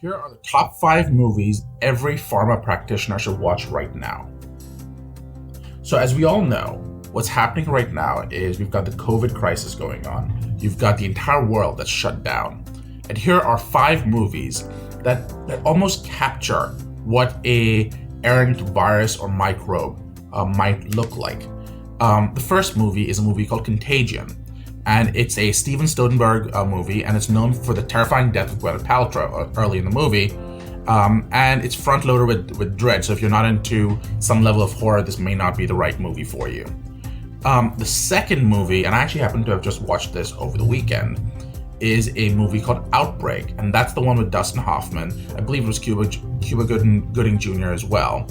Here are the top 5 movies every pharma practitioner should watch right now. So as we all know, what's happening right now is we've got the COVID crisis going on. You've got the entire world that's shut down. And here are 5 movies that almost capture what a errant virus or microbe might look like. The first movie is a movie called Contagion. And it's a Steven Soderbergh movie, and it's known for the terrifying death of Gwyneth Paltrow early in the movie. And it's front-loaded with dread, so if you're not into some level of horror, this may not be the right movie for you. The second movie, and I actually happen to have just watched this over the weekend, is a movie called Outbreak, and that's the one with Dustin Hoffman. I believe it was Cuba Gooding Jr. as well.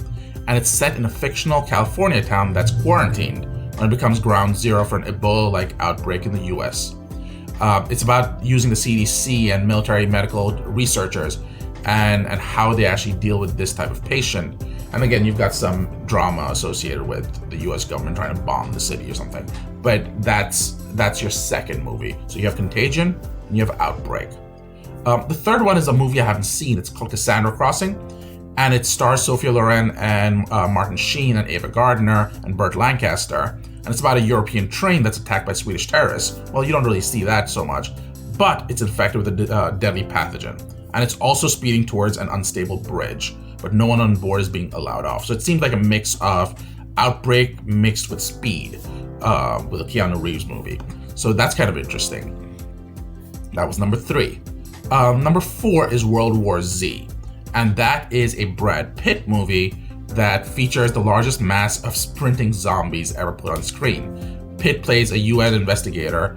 And it's set in a fictional California town that's quarantined, and it becomes ground zero for an Ebola-like outbreak in the US. It's about using the CDC and military medical researchers and how they actually deal with this type of patient. And again, you've got some drama associated with the US government trying to bomb the city or something. But that's your second movie. So you have Contagion and you have Outbreak. The third one is a movie I haven't seen. It's called Sanno Crossing. And it stars Sophia Loren and Martin Sheen and Ava Gardner and Burt Lancaster. And it's about a European train that's attacked by Swedish terrorists. Well, you don't really see that so much, but it's infected with a deadly pathogen. And it's also speeding towards an unstable bridge, but no one on board is being allowed off. So it seems like a mix of Outbreak mixed with Speed, with a Keanu Reeves movie. So that's kind of interesting. That was number 3. Number 4 is World War Z. And that is a Brad Pitt movie that features the largest mass of sprinting zombies ever put on screen. Pitt plays a UN investigator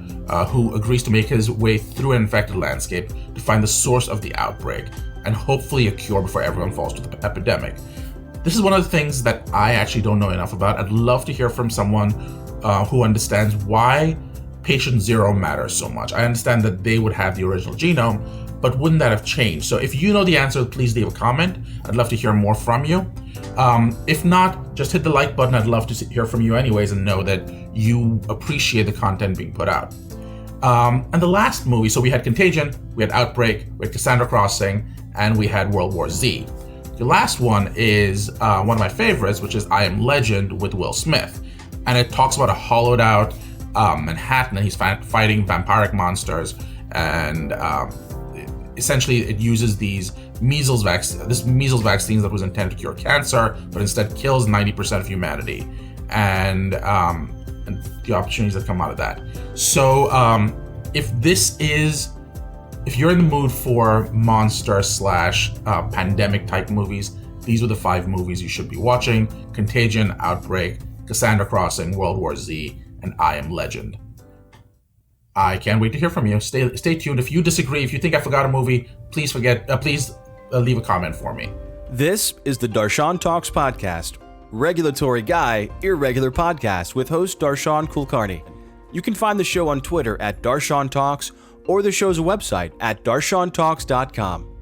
who agrees to make his way through an infected landscape to find the source of the outbreak and hopefully a cure before everyone falls to the epidemic. This is one of the things that I actually don't know enough about. I'd love to hear from someone who understands why patient 0 matters so much. I understand that they would have the original genome, but wouldn't that have changed? So if you know the answer, please leave a comment. I'd love to hear more from you. If not, just hit the like button. I'd love to hear from you anyways and know that you appreciate the content being put out. And the last movie, so we had Contagion, we had Outbreak, we had Sanno Crossing, and we had World War Z. The last one is one of my favorites, which is I Am Legend with Will Smith. And it talks about a hollowed out Manhattan, and he's fighting vampiric monsters, and essentially it uses these measles vaccine that was intended to cure cancer, but instead kills 90% of humanity, and the opportunities that come out of that. So if you're in the mood for monster / pandemic type movies, these are the 5 movies you should be watching: Contagion, Outbreak, Sanno Crossing, World War Z, and I Am Legend. I can't wait to hear from you. Stay tuned. If you disagree, if you think I forgot a movie, please leave a comment for me. This is the DarshanTalks podcast. Regulatory guy, irregular podcast with host Darshan Kulkarni. You can find the show on Twitter at DarshanTalks or the show's website at DarshanTalks.com.